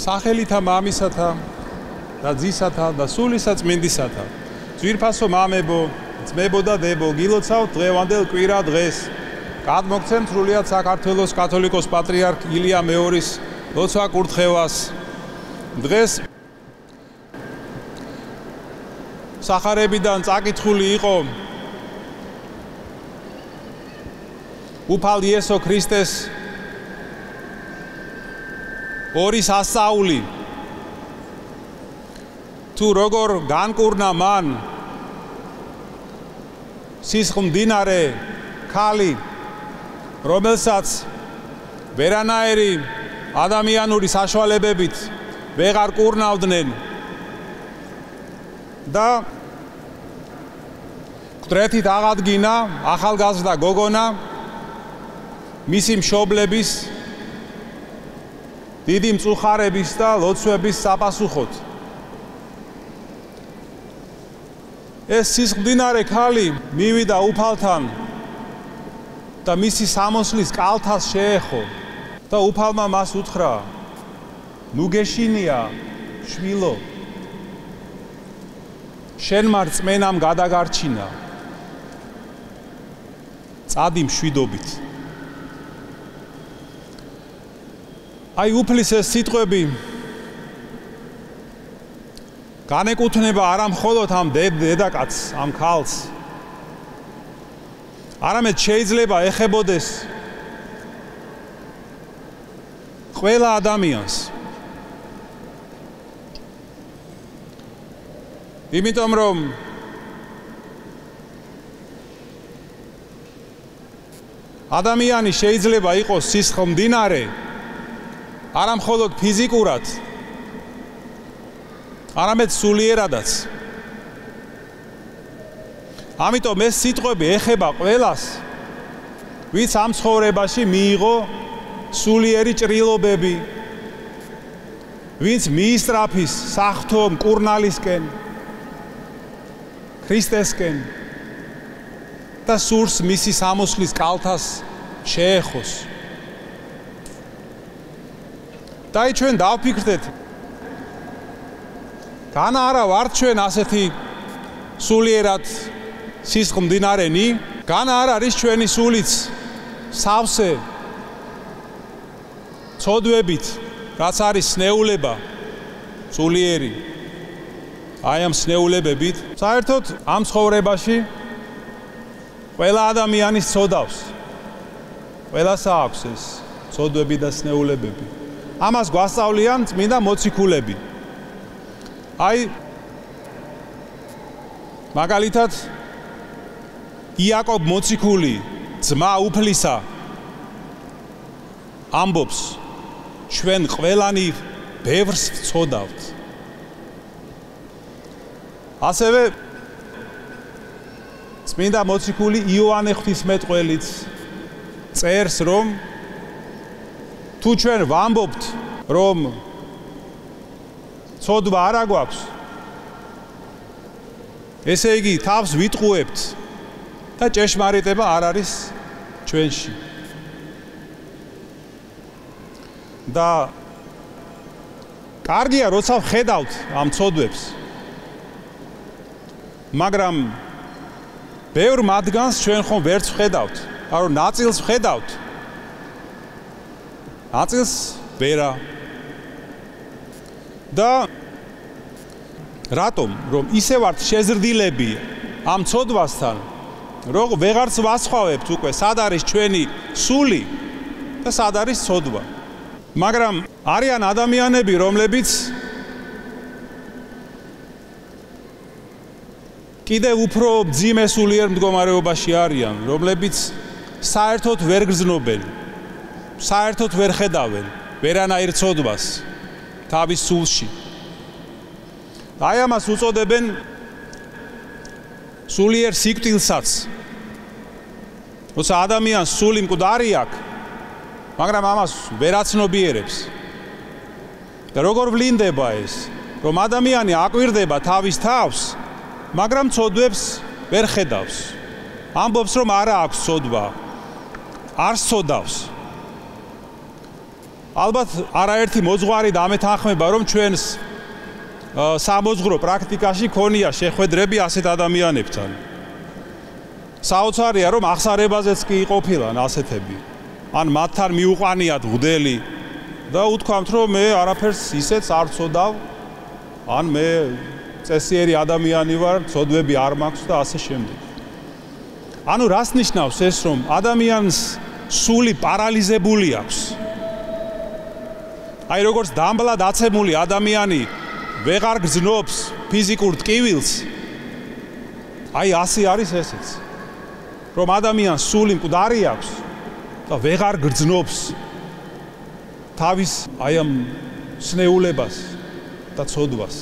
სახელითა მამისათა და ძისათა და სულისა წმინდისათა. ძვირფასო მამებო, ძმებო და დებო, გილოცავთ დღევანდელ კვირა დღეს. გადმოგცემთ სრულიად საქართველოს კათოლიკოს პატრიარქ ილია მეორის ლოცვა კურთხევას. დღეს სახარებიდან წაკითხული იყო უფალ იესო ქრისტეს ორი სასწაული. თუ როგორ განკურნა მან სისხლმდინარე ქალი, რომელსაც ვერანაირი ადამიანური საშუალებებით ვეღარ კურნავდნენ და მკვდრეთით აღადგინა ახალგაზრდა გოგონა მისი მშობლების დიდი მწუხარების და ლოცვების საპასუხოდ. ეს სისხლმდინარე ქალი მივიდა უფალთან და მისი სამოსლის კალთას შეეხო და უფალმა მას უთხრა: ნუ გეშინია შვილო, შენმა რწმენამ გადაგარჩინა, წადი მშვიდობით. აი უფლის ეს სიტყვები განეკუთვნება არა მხოლოდ ამ დედაკაცს, ამ ქალს, არამედ შეიძლება ეხებოდეს ყველა ადამიანს. იმიტომ რომ ადამიანი შეიძლება იყოს სისხლმდინარე არა მხოლოდ ფიზიკურად, არამედ სულიერადაც. ამიტომ ეს სიტყვები ეხება ყველას, ვინც ამ ცხოვრებაში მიიღო სულიერი ჭრილობები, ვინც მიისწრაფის საღვთო მკურნალისკენ, ქრისტესკენ და სურს მისი სამოსლის კალთას შეეხოს. და ჩვენ დავფიქრდეთ, განა არა ვართ ჩვენ ასეთი სულიერად სისხლმდინარენი, განა არ არის ჩვენი სულიც სავსე ცოდვებით, რაც არის სნეულება სულიერი. აი ამ სნეულებებით საერთოდ ამ ცხოვრებაში ყველა ადამიანის ცოდავს, ყველას აქვს ეს ცოდვები და სნეულებები. ამას გვასწავლიან წმინდა მოციქულები. აი მაგალითად იაკობ მოციქული, ძმა უფლისა, ამბობს: ჩვენ ყველანი ბევრს ვცოდავთ. ასევე წმინდა მოციქული იოანე ღვთისმეტყველიც წერს, რომ თუ ჩვენ ვამბობთ, რომ ცოდვა არ აგვაქვს, ესე იგი თავს ვიტყუებთ და ჭეშმარიტება არ არის ჩვენში. და კარგია, როცა ვხედავთ ამ ცოდვებს, მაგრამ ბევრ მათგანს ჩვენ ხომ ვერც ვხედავთ, რომ ნაწილს ვხედავთ, ნაწილს ვერა. და რატომ? რომ ისე ვართ შეზრდილები ამ ცოდვასთან, რომ ვეღარც ვასხვავებთ უკვე სად არის ჩვენი სული და სად არის ცოდვა. მაგრამ არიან ადამიანები, რომლებიც კიდევ უფრო მძიმე სულიერ მდგომარეობაში არიან, რომლებიც საერთოდ ვერ გრძნობენ, საერთოდ ვერ ხედავენ ვერანაირ ცოდვას თავის სულში. აი ამას უწოდებენ სულიერ სიკვდილსაც. როცა ადამიანს სული მკვდარი აქვს, მაგრამ ამას ვერ აცნობიერებს. და როგორ ვლინდება ეს, რომ ადამიანი აკვირდება თავის თავს, მაგრამ ცოდვებს ვერ ხედავს. ამბობს, რომ არა აქვს ცოდვა, არ ცოდავს. ალბათ არაერთი მოძღვარი დამეთანხმება, რომ ჩვენს სამოძღვრო პრაქტიკაში ქონია შეხვედრები ასეთ ადამიანებთან. საოცარია, რომ აღსარებაზეც კი იყოფილან ასეთები. ან მათთან მიუყვანიათ მღვდელი და უთქვამთ, რომ მე არაფერს ისეც არ ვწოდავ, ან მე წესიერი ადამიანი ვარ, ცოდვები არ მაქვს და ასე შემდეგ. ანუ რას ნიშნავს ეს, რომ ადამიანს სული პარალიზებული აქვს? აი როგორც დამბლად აცემული ადამიანი ვეღარ გრძნობს ფიზიკურ ტკივილს, აი ასე არის ესეც. რომ ადამიანს სული მკვდარი აქვს და ვეღარ გრძნობს თავის აი ამ სნეულებას და ცოდვას.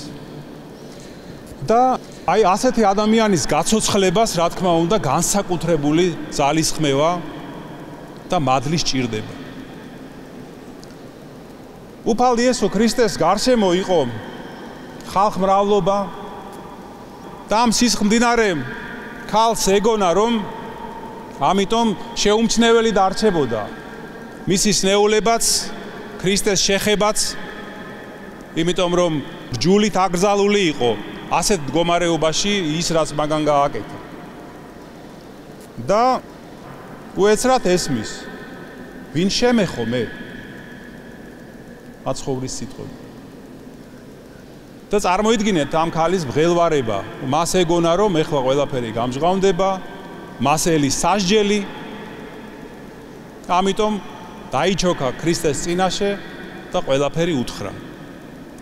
და აი ასეთი ადამიანის გაცოცხლებას, რა თქმა უნდა, განსაკუთრებული ძალისხმევა და მადლი სჭირდება. უფალ იესო ქრისტეს გარშემო იყო ხალხმრავლობა და ამ სისხლმდინარემ ქალს ეგონა, რომ ამიტომ შეუმჩნეველი დარჩებოდა მისი სნეულებაც, ქრისტეს შეხებაც, იმიტომ რომ რჯულით აკრძალული იყო ასეთ მდგომარეობაში ის, რაც მაგან გააკეთა. და უეცრად ესმის, ვინ შემეხო მე? აცხოვრის სიტყვები. და წარმოიდგინეთ ამ ქალის მღელვარება, მას ეგონა, რომ ეხლა ყველაფერი გამჟღავნდება, მას ელის სასჯელი, ამიტომ დაიჩოქა ქრისტეს წინაშე და ყველაფერი უთხრა.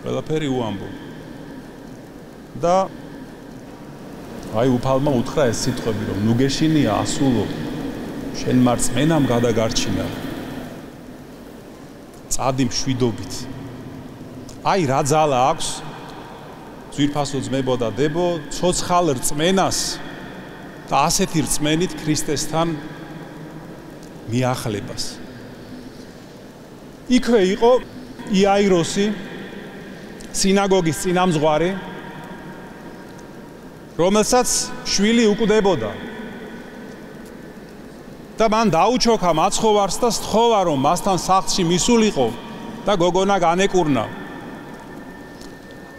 ყველაფერი უამბო. და აი უფალმა უთხრა ეს სიტყვები, რომ ნუ გეშინია ასულო, შენ მარწმენამ გადაგარჩინა. წადი მშვიდობით. აი რა ძალა აქვს ძვირფასო ძმებო და დებო, ცოცხალ რწმენას და ასეთი რწმენით ქრისტესთან მიახლებას. იქვე იყო იაიროსი, სინაგოგის წინამძღვარი, რომელსაც შვილი უკვდებოდა. და მან დაუჩოქა მაცხოვარს და სთხოვა, რომ მასთან სახლში მისულიყო და გოგონა განეკურნა.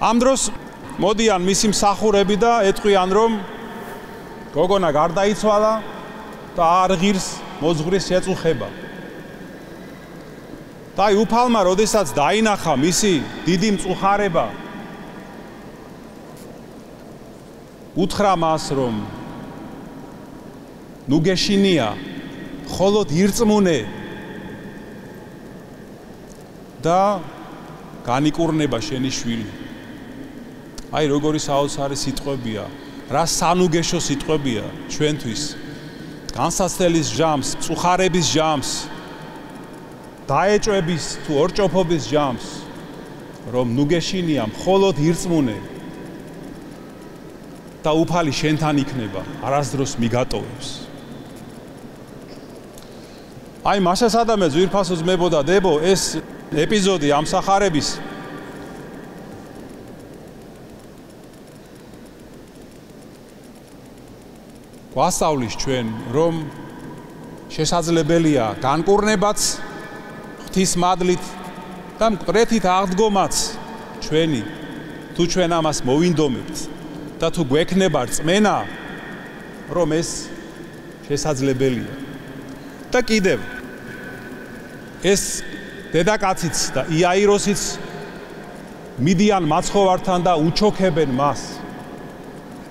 ამ დროს მოდიან მისი მსახურები და ეტყვიან, რომ გოგონა გარდაიცვალა და არ ღირს მოძღვრის შეწუხება. და აი უფალმა, როდესაც დაინახა მისი დიდი მწუხარება, უთხრა მას, რომ ნუ გეშინია, ხოლოდ ირწმუნე და განიკურნება შენი შვილი. აი როგორი საოცარი სიტყვებია, რა სანუგეშო სიტყვებია ჩვენთვის. განსაცდელის ჟამს, მწუხარების ჟამს, დაეჭვების თუ ორჭოფობის ჟამს, რომ ნუ გეშინია, მხოლოდ ირწმუნე და უფალი შენთან იქნება, არასდროს მიგატოვებს. აი მასასადამე ძვირფასო ძმებო და დებო, ეს ეპიზოდი ამსახარების გვასწავლის ჩვენ, რომ შესაძლებელია განკურნებაც ღვთის მადლით და მკვდრეთით აღდგომაც ჩვენი, თუ ჩვენ ამას მოვინდომებთ და თუ გვექნება რწმენა, რომ ეს შესაძლებელია. და კიდევ ეს დედაკაციც და იაიროსიც მიდიან მაცხოვართან და უჩოქებენ მას.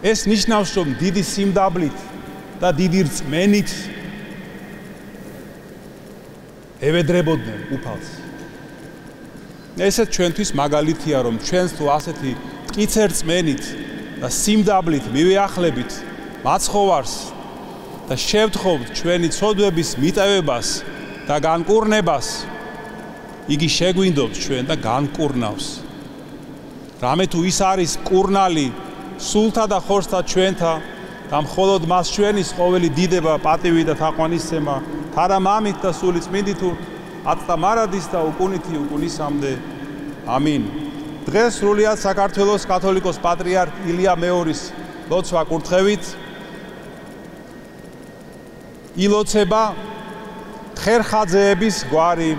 ეს ნიშნავს, რომ დიდი სიმდაბლით და დიდი რწმენით ევედრებოდნენ უფალს. ესეც ჩვენთვის მაგალითია, რომ ჩვენს თუ ასეთი მტკიცე რწმენით და სიმდაბლით მივიახლებით მაცხოვარს და შევთხოვთ ჩვენი ცოდვების მიტევებას და განკურნებას, იგი შეგვინდობს ჩვენ და განკურნავს. რამე თუ ის არის კურნალი სულთა და ხორცთა ჩვენთა და მხოლოდ მას ჩვენის ყოველი დიდება, პატივი და თაყვანისცემა თარა მამით და სული წმინდით აწდა მარადის და უკუნითი უკუნისამდე. ამინ. დღეს სრულიად საქართველოს კათოლიკოს პატრიარქ ილია მეორის ლოცვა კურთხევით ილოცება ხერხაძეების გვარი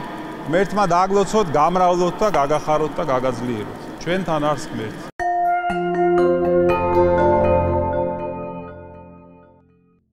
ღმერთმა დააგლოცოთ, გამრავლოთ და გაგახაროთ და გაგაძლიეროთ. ჩვენთან არის ღმერთი.